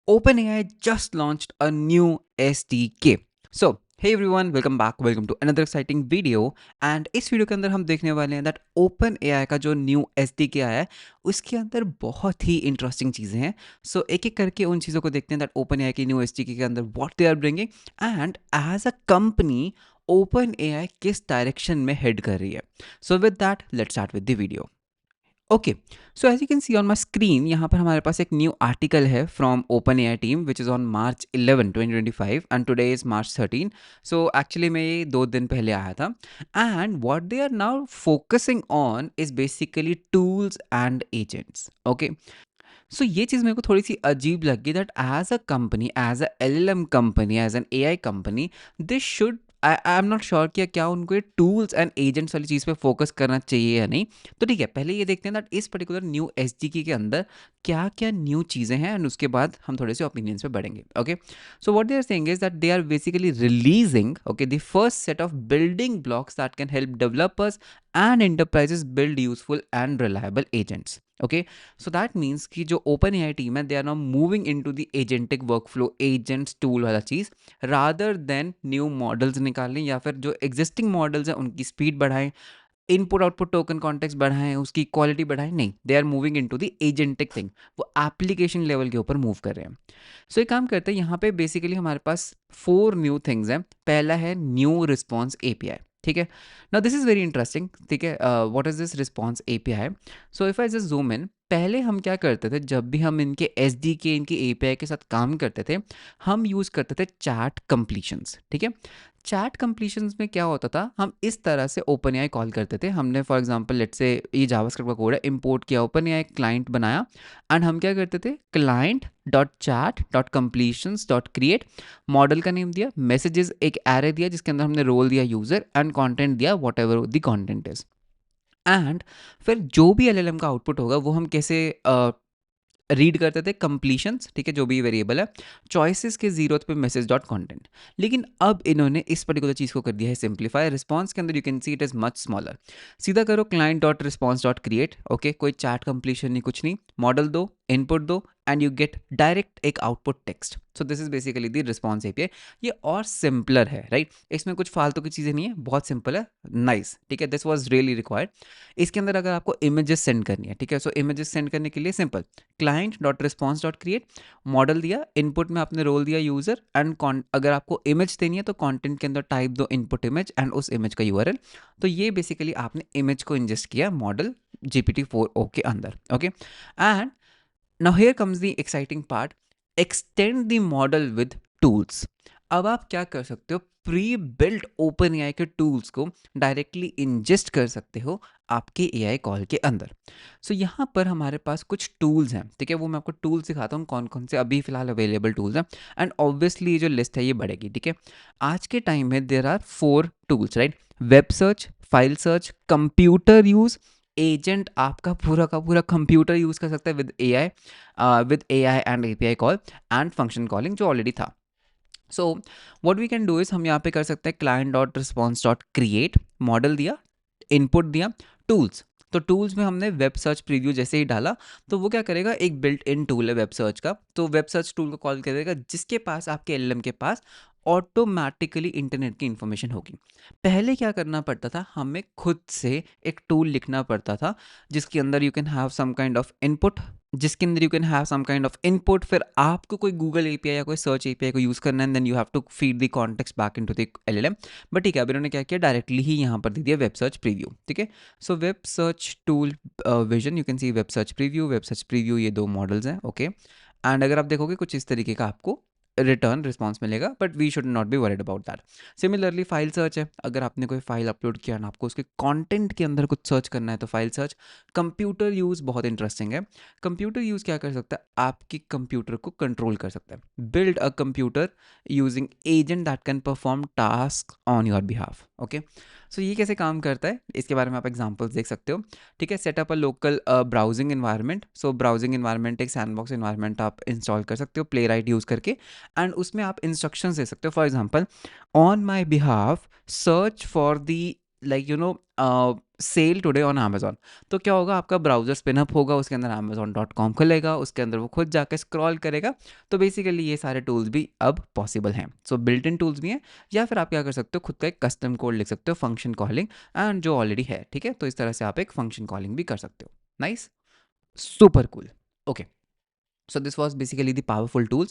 OpenAI just launched a new SDK. So, hey everyone, welcome back. Welcome to another exciting video. And इस video के अंदर हम देखने वाले हैं दैट OpenAI का जो न्यू SDK आया है उसके अंदर बहुत ही इंटरेस्टिंग चीज़ें हैं. सो एक एक करके उन चीज़ों को देखते हैं दैट OpenAI की न्यू SDK के अंदर what they are bringing and as a company OpenAI किस डायरेक्शन में हेड कर रही है. So with that let's start with the video. Okay, so as you can see on my screen यहाँ पर हमारे पास एक न्यू आर्टिकल है from Open A I team which is on March 11 2025 and today is March 13. So actually मैं ये 2 दिन पहले आया था and what they are now focusing on is basically tools and agents. Okay, so ये चीज़ मेरे को थोड़ी सी अजीब लगी that as a company, as a LLM company, as an AI company, this should I am not sure कि क्या उनको ये टूल्स एंड एजेंट्स वाली चीज़ पे फोकस करना चाहिए या नहीं. तो ठीक है, पहले ये देखते हैं दैट इस पर्टिकुलर न्यू SDK के अंदर क्या क्या न्यू चीज़ें हैं एंड उसके बाद हम थोड़े से ओपिनियंस पे बढ़ेंगे. Okay, so what they are saying is that they are basically releasing okay the first set of building blocks that can help developers and enterprises build useful and reliable agents. Okay, so that means कि जो OpenAI team है they are now moving into the agentic workflow agents tool वाला चीज़ rather than new models निकालने या फिर जो existing models हैं उनकी speed बढ़ाएं, इनपुट आउटपुट टोकन कॉन्टेक्स्ट बढ़ाएं, उसकी क्वालिटी बढ़ाएं. नहीं, they are moving into the agentic thing. वो एप्लीकेशन लेवल के ऊपर मूव कर रहे हैं. सो एक काम करते हैं, यहाँ पे बेसिकली हमारे पास 4 न्यू थिंग्स हैं. पहला है न्यू रिस्पॉन्स API. ठीक है, now this is very interesting. ठीक है, what is this response API? So if I just zoom in, पहले हम क्या करते थे जब भी हम इनके SDK इनकी API के साथ काम करते थे, हम यूज़ करते थे चैट कंप्लीशंस. ठीक है, चैट कंप्लीशंस में क्या होता था, हम इस तरह से ओपन एआई कॉल करते थे. हमने फॉर एग्जांपल लेट्स से ये जावास्क्रिप्ट का कोड है, इंपोर्ट किया, ओपन एआई क्लाइंट बनाया एंड हम क्या करते थे, client dot chat dot completions dot create, model का नेम दिया, मैसेजेस एक एरे दिया जिसके अंदर हमने रोल दिया यूज़र एंड कंटेंट दिया whatever the content is. And फिर जो भी LLM का आउटपुट होगा वो हम कैसे रीड करते थे, कंप्लीशंस. ठीक है, जो भी वेरिएबल है, चॉइसेस के जीरो पे मैसेज डॉट कॉन्टेंट. लेकिन अब इन्होंने इस पर्टिकुलर चीज़ को कर दिया है सिंप्लीफाई. रिस्पॉन्स के अंदर you can see it is much smaller. सीधा करो client dot response dot create. Okay, कोई चैट कंप्लीशन नहीं, कुछ नहीं, मॉडल दो, इनपुट दो एंड यू गेट डायरेक्ट एक output text. So this is basically the response API. ये और सिंपलर है, राइट? इसमें कुछ फालतू की चीज़ें नहीं है, बहुत सिंपल है, नाइस. ठीक है, दिस वॉज रियली रिक्वायर्ड. इसके अंदर अगर आपको इमेजेस सेंड करनी है, ठीक है, सो इमेजेस सेंड करने के लिए simple, client dot response dot create, model दिया, इनपुट में आपने रोल दिया यूज़र एंड अगर आपको इमेज देनी है तो कंटेंट के अंदर टाइप दो इनपुट इमेज एंड उस इमेज का URL. तो ये बेसिकली आपने इमेज को इंजेस्ट किया मॉडल GPT-4o के अंदर. Okay, and now here comes the exciting part, extend the model with tools. अब आप क्या कर सकते हो, प्री बिल्ट ओपन AI के टूल्स को डायरेक्टली इंजेस्ट कर सकते हो आपके AI कॉल के अंदर. सो यहाँ पर हमारे पास कुछ टूल्स हैं. ठीक है, वो मैं आपको टूल्स दिखाता हूँ कौन कौन से अभी फिलहाल अवेलेबल टूल्स हैं एंड ऑब्वियसली ये जो लिस्ट है ये बढ़ेगी. ठीक है, आज के टाइम में there are 4 tools, right? Web search, file search, computer use, agent आपका पूरा का पूरा कंप्यूटर यूज कर सकता है with AI and API call and function calling जो ऑलरेडी था. So what we can do is, हम यहाँ पे कर सकते हैं client dot response dot create, model दिया, इनपुट दिया, टूल्स. तो टूल्स में हमने वेब सर्च प्रीव्यू जैसे ही डाला तो वो क्या करेगा, एक बिल्ट इन टूल है वेब सर्च का, तो वेब सर्च टूल को कॉल करेगा जिसके पास आपके LLM के पास ऑटोमेटिकली इंटरनेट की इंफॉर्मेशन होगी. पहले क्या करना पड़ता था, हमें खुद से एक टूल लिखना पड़ता था जिसके अंदर you can have some kind of input, जिसके अंदर you can have some kind of input, फिर आपको कोई गूगल API या कोई सर्च API को यूज़ करना है and then you have to feed the context back into the LLM. But ठीक है, अब इन्होंने क्या किया, डायरेक्टली ही यहाँ पर दे दिया वेब सर्च प्रीव्यू. ठीक है, so web search tool vision, you can C web search preview, ये 2 मॉडल्स हैं. ओके, एंड अगर आप देखोगे कुछ इस तरीके का आपको रिटर्न रिस्पॉन्स मिलेगा, but we should not be worried about that. Similarly file search है, अगर आपने कोई फाइल अपलोड किया ना, आपको उसके कंटेंट के अंदर कुछ सर्च करना है तो फाइल सर्च. कंप्यूटर यूज़ बहुत इंटरेस्टिंग है. कंप्यूटर यूज़ क्या कर सकता है, आपकी कंप्यूटर को कंट्रोल कर सकता है. Build a computer using agent that can perform task on your behalf. Okay, so ये कैसे काम करता है इसके बारे में आप एग्जांपल्स देख सकते हो. ठीक है, setup a local browsing environment. So browsing environment एक सैंडबॉक्स इन्वायरमेंट आप इंस्टॉल कर सकते हो प्ले राइट यूज़ करके एंड उसमें आप इंस्ट्रक्शंस दे सकते हो. For example, on my behalf search for the like sale today on Amazon, तो क्या होगा, आपका ब्राउजर स्पिन अप होगा, उसके अंदर amazon.com खुलेगा, उसके अंदर वो खुद जाके स्क्रॉल करेगा। तो बेसिकली ये सारे टूल्स भी अब पॉसिबल हैं, सो बिल्ट इन टूल्स भी हैं। या फिर आप क्या कर सकते हो, खुद का एक कस्टम कोड लिख सकते हो, फंक्शन कॉलिंग एंड जो ऑलरेडी है, ठीक है। तो इस तरह से आप एक फंक्शन कॉलिंग भी कर सकते हो। Nice, super cool. Okay, so this was basically the powerful tools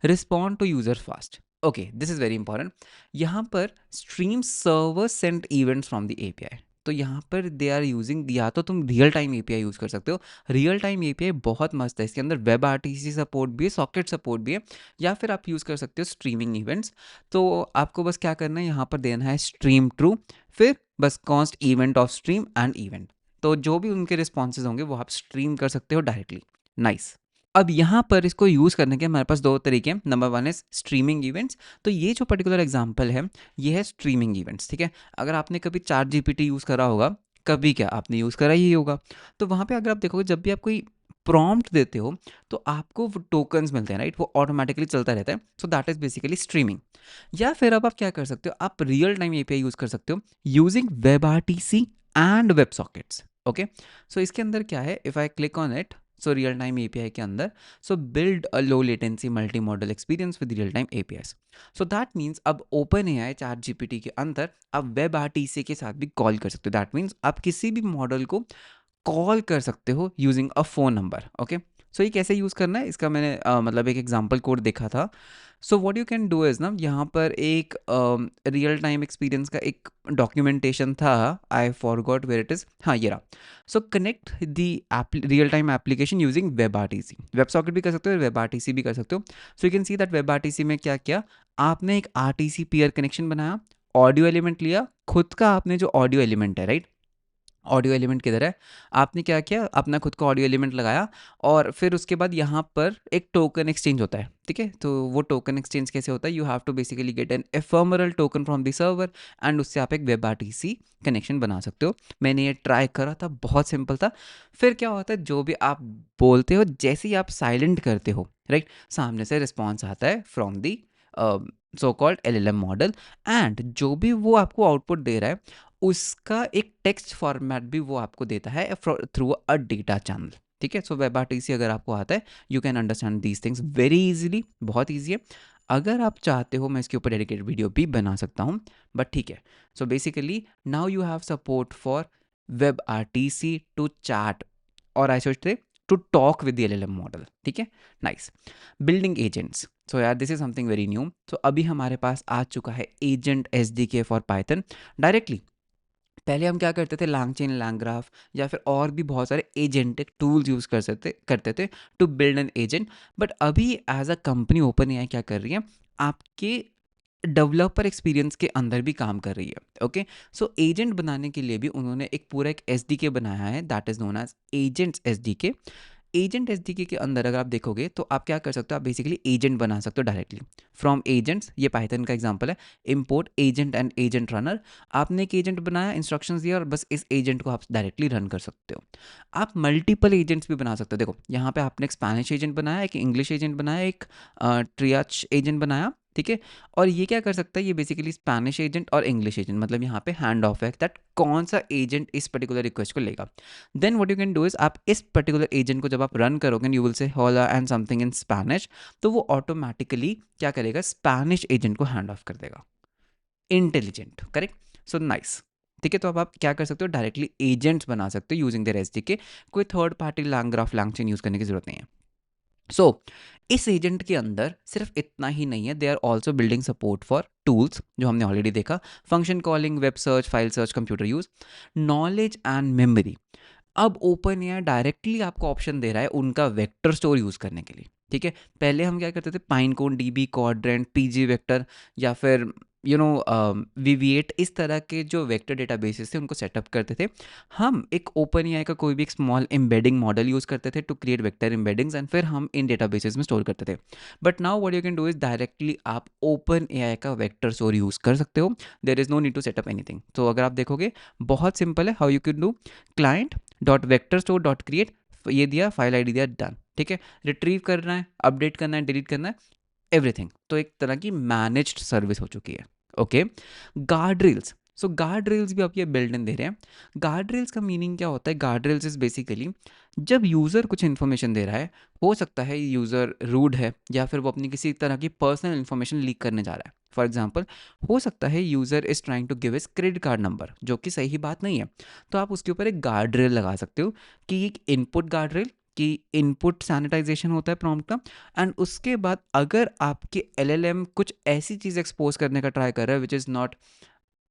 respond to user fast. Okay, this is very important. यहाँ पर stream server sent events from the API, तो यहाँ पर दे आर यूजिंग, या तो तुम रियल टाइम एपीआई यूज़ कर सकते हो। रियल टाइम एपीआई बहुत मस्त है, इसके अंदर वेब आरटीसी सपोर्ट भी है, सॉकेट सपोर्ट भी है। या फिर आप यूज़ कर सकते हो स्ट्रीमिंग इवेंट्स। तो आपको बस क्या करना है, यहाँ पर देना है स्ट्रीम ट्रू, फिर बस const event of stream and event. तो जो भी उनके रिस्पॉन्सेज होंगे वो आप स्ट्रीम कर सकते हो डायरेक्टली। नाइस। अब यहाँ पर इसको यूज़ करने के हमारे पास दो तरीके हैं। Number one is streaming events. तो ये जो पर्टिकुलर एग्जांपल है ये है स्ट्रीमिंग इवेंट्स, ठीक है। अगर आपने कभी चैट जीपीटी यूज़ करा होगा, कभी क्या आपने यूज़ करा ही होगा, तो वहाँ पे अगर आप देखोगे जब भी आप कोई प्रॉम्प्ट देते हो तो आपको वो टोकन्स मिलते हैं, राइट, वो ऑटोमेटिकली चलता रहता है। So that is basically streaming. या फिर अब आप क्या कर सकते हो, आप रियल टाइम एपीआई यूज़ कर सकते हो using web RTC and web sockets. Okay, so इसके अंदर क्या है, if I click on it, so real time API के अंदर, so build a low latency multi modal experience with real time APIs. So that means अब open AI ChatGPT के अंदर आप वेब आरटीसी के साथ भी कॉल कर सकते हो। दैट मीन्स आप किसी भी मॉडल को कॉल कर सकते हो using a phone number. Okay, so ये कैसे यूज़ करना है इसका मैंने मतलब एक एग्जांपल कोड देखा था। So what you can do is ना, यहाँ पर एक रियल टाइम एक्सपीरियंस का एक डॉक्यूमेंटेशन था, I forgot where it is, हाँ ये रहा। So connect the real time application using web RTC. Web socket भी कर सकते हो, वेब आरटीसी भी कर सकते हो। सो you can see that web RTC में क्या किया, आपने एक आरटीसी पीयर कनेक्शन बनाया, ऑडियो एलिमेंट लिया, खुद का आपने जो ऑडियो एलिमेंट है, राइट, ऑडियो एलिमेंट किधर है, आपने क्या किया, अपना खुद का ऑडियो एलिमेंट लगाया, और फिर उसके बाद यहाँ पर एक टोकन एक्सचेंज होता है, ठीक है। तो वो टोकन एक्सचेंज कैसे होता है, you have to basically get an ephemeral token from the server and उससे आप एक वेब आरटीसी कनेक्शन बना सकते हो। मैंने ये ट्राई करा था, बहुत सिंपल था। फिर क्या होता है, जो भी आप बोलते हो, जैसे ही आप साइलेंट करते हो, राइट, सामने से रिस्पॉन्स आता है from the so called LLM model, and जो भी वो आपको आउटपुट दे रहा है उसका एक टेक्स्ट फॉर्मेट भी वो आपको देता है थ्रू अ डेटा चैनल, ठीक है। सो वेब आरटीसी अगर आपको आता है, you can understand these things very easily, बहुत ईजी है। अगर आप चाहते हो मैं इसके ऊपर डेडिकेटेड वीडियो भी बना सकता हूँ, बट ठीक है। So basically now you have support for web RTC to chat, और आई सोचते to talk with the LLM model, ठीक है। नाइस। बिल्डिंग एजेंट्स, सो यार this is something very new. तो अभी हमारे पास आ चुका है agent SDK for Python directly. पहले हम क्या करते थे, लैंगचेन, लैंग्राफ या फिर और भी बहुत सारे एजेंटिक टूल्स यूज़ करते थे to build an agent. But अभी as a company OpenAI क्या कर रही है, आपके डेवलपर एक्सपीरियंस के अंदर भी काम कर रही है। ओके, सो एजेंट बनाने के लिए भी उन्होंने एक पूरा एक एसडीके बनाया है, that is known as agents SDK. Agent SDK के अंदर अगर आप देखोगे तो आप क्या कर सकते हो, आप बेसिकली एजेंट बना सकते हो डायरेक्टली फ्रॉम एजेंट्स। ये पाइथन का एग्जांपल है, import agent and agent runner. आपने एक एजेंट बनाया, इंस्ट्रक्शंस दिया, और बस इस एजेंट को आप डायरेक्टली रन कर सकते हो। आप मल्टीपल एजेंट्स भी बना सकते हो। देखो यहाँ पे आपने एक स्पैनिश एजेंट बनाया, एक इंग्लिश एजेंट बनाया, एक ट्रियाच एजेंट बनाया, ठीक है। और ये क्या कर सकता है, ये बेसिकली स्पैनिश एजेंट और इंग्लिश एजेंट, मतलब यहाँ पे हैंड ऑफ है दैट कौन सा एजेंट इस पर्टिकुलर रिक्वेस्ट को लेगा। Then what you can do is, आप इस पर्टिकुलर एजेंट को जब आप रन करोगे, यू विल से होला एंड समथिंग इन स्पैनिश, तो वो ऑटोमेटिकली क्या करेगा, स्पैनिश एजेंट को हैंड ऑफ कर देगा। इंटेलिजेंट, करेक्ट, सो नाइस, ठीक है। तो अब आप क्या कर सकते हो, डायरेक्टली एजेंट्स बना सकते हो यूजिंग देयर एसडीके। कोई थर्ड पार्टी लैंग्राफ, लैंगचेन यूज करने की जरूरत नहीं है। सो इस एजेंट के अंदर सिर्फ इतना ही नहीं है, they are also building support for tools जो हमने ऑलरेडी देखा, function calling, web search, file search, computer use, knowledge and memory. अब ओपन एआई डायरेक्टली आपको ऑप्शन दे रहा है उनका वेक्टर स्टोर यूज़ करने के लिए, ठीक है। पहले हम क्या करते थे, पाइनकोन, डीबी, क्वाड्रेंट, पीजी वेक्टर, या फिर वीवीएट, इस तरह के जो वेक्टर डेटाबेसेस थे उनको सेटअप करते थे। हम एक ओपन एआई का कोई भी एक स्मॉल एम्बेडिंग मॉडल यूज़ करते थे to create vector embeddings, and फिर हम इन डेटाबेसेस में स्टोर करते थे। But now what you can do is, directly आप ओपन एआई का वेक्टर स्टोर यूज़ कर सकते हो। There is no need to set up anything. तो अगर आप देखोगे बहुत सिंपल है, how you can do, client dot vector store dot create, ये दिया, फाइल आईडी दिया, डन, ठीक है। रिट्रीव करना है, अपडेट करना है, डिलीट करना है, एवरीथिंग। तो एक तरह की मैनेज्ड सर्विस हो चुकी है। ओके, गार्ड रील्स, सो गार्ड रेल्स भी आप ये बिल्ट इन दे रहे हैं। गार्ड रेल्स का मीनिंग क्या होता है? गार्ड रेल्स इज बेसिकली जब यूज़र कुछ इन्फॉर्मेशन दे रहा है, हो सकता है यूज़र रूड है या फिर वो अपनी किसी तरह की पर्सनल इन्फॉर्मेशन लीक करने जा रहा है। फॉर एग्जाम्पल, हो सकता है user is trying to give इस क्रेडिट कार्ड नंबर, जो कि सही बात नहीं है। तो आप उसके ऊपर एक गार्ड रेल लगा सकते हो कि एक इनपुट गार्ड रेल, कि इनपुट सैनिटाइजेशन होता है प्रॉम्प्ट का। एंड उसके बाद अगर आपके एलएलएम कुछ ऐसी चीज़ एक्सपोज करने का ट्राई कर रहा है विच इज़ नॉट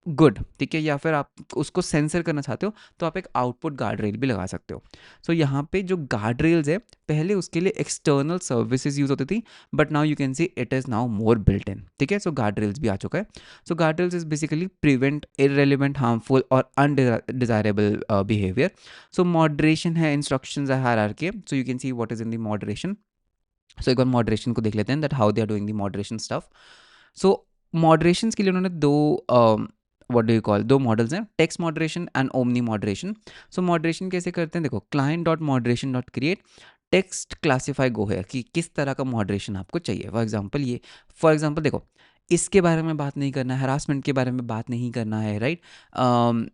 गुड, ठीक है, या फिर आप उसको सेंसर करना चाहते हो, तो आप एक आउटपुट गार्ड रेल भी लगा सकते हो। सो यहाँ पे जो गार्ड रेल्स है, पहले उसके लिए एक्सटर्नल सर्विसेज यूज होती थी, but now you can see it is now more built in, ठीक है। सो गार्ड रेल्स भी आ चुका है। So guardrails is basically prevent irrelevant, harmful और अनडिजायरेबल बिहेवियर। सो मॉडरेशन है, इंस्ट्रक्शंस है, hierarchy, so you can see what is in the moderation. So एक बार मॉडरेशन को देख लेते हैं, that how they are doing the moderation stuff. So moderation के लिए उन्होंने दो व्हाट डू यू कॉल, दो मॉडल्स हैं, text moderation and omni moderation. So moderation कैसे करते हैं? देखो, client dot moderation dot create text classify गो है कि किस तरह का मॉडरेशन आपको चाहिए। फॉर एग्जाम्पल देखो, इसके बारे में बात नहीं करना है, हरासमेंट के बारे में बात नहीं करना है, राइट,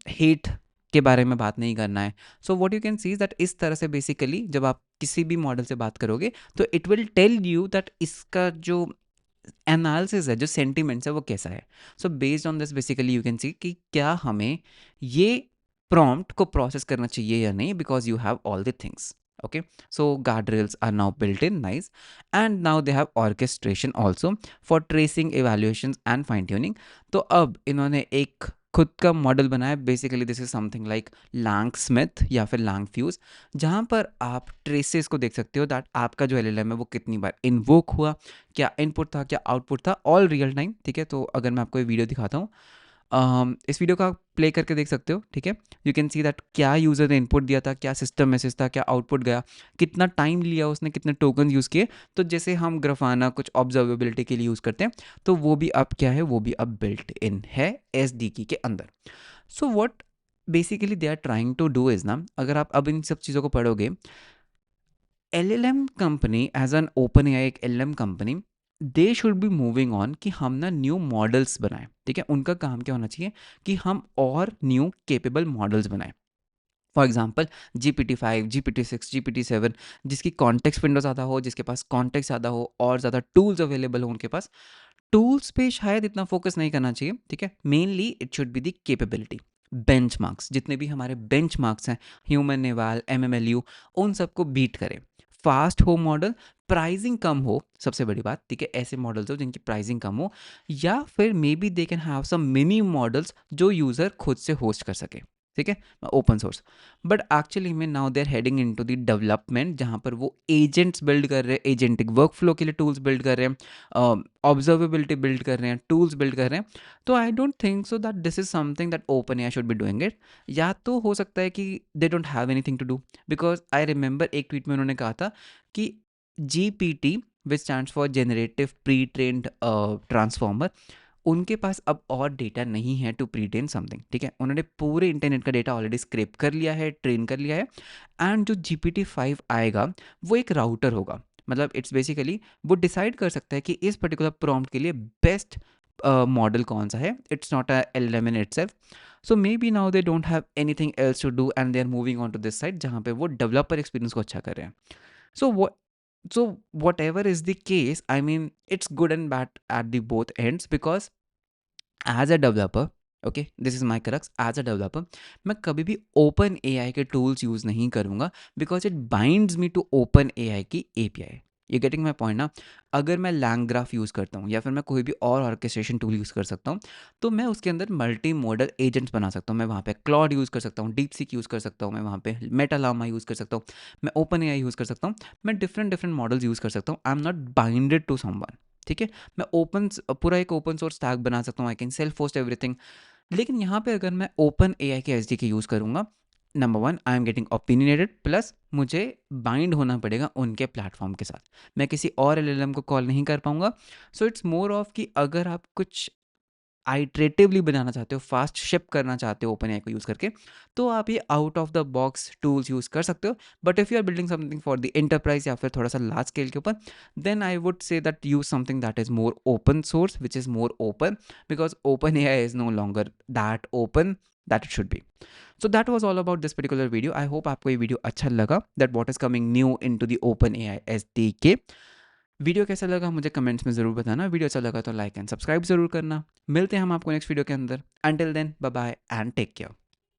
हेट के बारे में बात नहीं करना है। So what you can C is that इस तरह से बेसिकली जब आप किसी भी मॉडल से बात करोगे, तो it will tell you that इसका जो एनालिसिस है, जो सेंटिमेंट्स है, वो कैसा है। So based on this basically you can सी कि क्या हमें ये प्रॉम्प्ट को प्रोसेस करना चाहिए या नहीं, because you have all the things. Okay, so guardrails are now built in, nice. And now they have orchestration also for tracing, evaluations and fine tuning. तो अब इन्होंने एक खुद का मॉडल बनाया। Basically this is something like LangSmith या फिर Lang fuse, जहाँ पर आप ट्रेसेस को देख सकते हो दैट आपका जो एलएलएम है वो कितनी बार इन्वोक हुआ, क्या इनपुट था, क्या आउटपुट था, ऑल रियल टाइम, ठीक है। तो अगर मैं आपको ये वीडियो दिखाता हूँ, इस वीडियो का प्ले करके देख सकते हो, ठीक है। यू कैन सी दैट क्या यूज़र ने इनपुट दिया था, क्या सिस्टम मैसेज था, क्या आउटपुट गया, कितना टाइम लिया उसने, कितने टोकन यूज़ किए। तो जैसे हम ग्राफाना कुछ ऑब्जर्वेबिलिटी के लिए यूज़ करते हैं, तो वो भी अब क्या है, वो भी अब बिल्ट इन है एसडीके के अंदर। So what basically they are trying to do is ना, अगर आप अब इन सब चीज़ों को पढ़ोगे, LLM company as an OpenAI, एक LLM company, they should be moving on कि हम ना न्यू मॉडल्स बनाएं, ठीक है। उनका काम क्या होना चाहिए कि हम और न्यू केपेबल मॉडल्स बनाएं। For example, GPT-5, GPT-6, GPT-7, जिसकी कॉन्टेक्स्ट विंडो ज़्यादा हो, जिसके पास कॉन्टेक्स्ट ज़्यादा हो और ज़्यादा टूल्स अवेलेबल हो उनके पास। टूल्स पे शायद इतना फोकस नहीं करना चाहिए, ठीक है। Mainly it should be the capability. Benchmarks, जितने भी हमारे बेंचमार्क्स हैं, ह्यूमन एवाल, एमएमएलयू, उन सबको बीट करें। फास्ट हो मॉडल, प्राइसिंग कम हो, सबसे बड़ी बात, ठीक है। ऐसे मॉडल्स हो जिनकी प्राइसिंग कम हो, या फिर maybe they can have some mini models जो यूज़र खुद से होस्ट कर सके, ठीक है, ओपन सोर्स। बट एक्चुअली में now they are heading into the development, जहाँ पर वो एजेंट्स बिल्ड कर रहे हैं, एजेंटिक वर्कफ्लो के लिए टूल्स बिल्ड कर रहे हैं, ऑब्जर्वेबिलिटी बिल्ड कर रहे हैं, टूल्स बिल्ड कर रहे हैं। तो I don't think so that this is something that open AI should be doing it. या तो हो सकता है कि they don't have anything to do, because I remember एक ट्वीट में उन्होंने कहा था कि GPT, which stands for generative pre trained transformer, उनके पास अब और डेटा नहीं है टू प्री ट्रेन समथिंग, ठीक है। उन्होंने पूरे इंटरनेट का डेटा ऑलरेडी स्क्रैप कर लिया है, ट्रेन कर लिया है। एंड जो GPT-5 आएगा, वो एक राउटर होगा। मतलब इट्स बेसिकली वो डिसाइड कर सकता है कि इस पर्टिकुलर प्रॉम्प्ट के लिए बेस्ट मॉडल कौन सा है। It's not a LLM in itself. So maybe now they don't have anything else to do and they are moving on to this side, जहाँ पे वो डेवलपर एक्सपीरियंस को अच्छा कर रहे हैं। सो वो so whatever is the case, I mean, it's good and bad at the both ends, because as a developer, okay, this is my crux, as a developer मैं कभी भी ओपन एआई के टूल्स यूज़ नहीं करूँगा, because it binds me to open AI की API. ये getting my point ना। अगर मैं लैंग्राफ यूज़ करता हूँ या फिर मैं कोई भी और ऑर्केस्ट्रेशन टूल यूज़ कर सकता हूँ, तो मैं उसके अंदर मल्टी मॉडल एजेंट्स बना सकता हूँ। मैं वहाँ पे क्लॉड यूज़ कर सकता हूँ, डीप सीक यूज़ कर सकता हूँ, मैं वहाँ पे मेटालामा यूज़ कर सकता हूँ, मैं ओपन एआई यूज़ कर सकता हूँ, मैं डिफरेंट डिफरेंट मॉडल्स यूज़ कर सकता हूँ। I am not binded to someone, ठीक है। मैं पूरा एक ओपन सोर्स टैग बना सकता हूँ, I can self host everything. लेकिन यहाँ पे अगर मैं ओपन एआई के एसडीके यूज़ करूँगा, number one, I am getting opinionated, plus मुझे बाइंड होना पड़ेगा उनके प्लेटफॉर्म के साथ। मैं किसी और एलएलएम को कॉल नहीं कर पाऊंगा। सो इट्स मोर ऑफ कि अगर आप कुछ आइट्रेटिवली बनाना चाहते हो, फास्ट शिप करना चाहते हो ओपन एआई को यूज़ करके, तो आप ये out of the box tools use कर सकते हो। But if you are building something for the enterprise या फिर थोड़ा सा लार्ज स्केल के ऊपर, then I would say that use something that is more open source, which is more open, because open AI is no longer that open that it should be. So that was all about this particular video. I hope आपको ये video अच्छा लगा, that what is coming new into the open AI SDK। Video कैसा लगा मुझे comments में ज़रूर बताना। वीडियो अच्छा लगा तो लाइक एंड सब्सक्राइब ज़रूर करना। मिलते हैं हम आपको नेक्स्ट वीडियो के अंदर। Until then, bye bye and take care.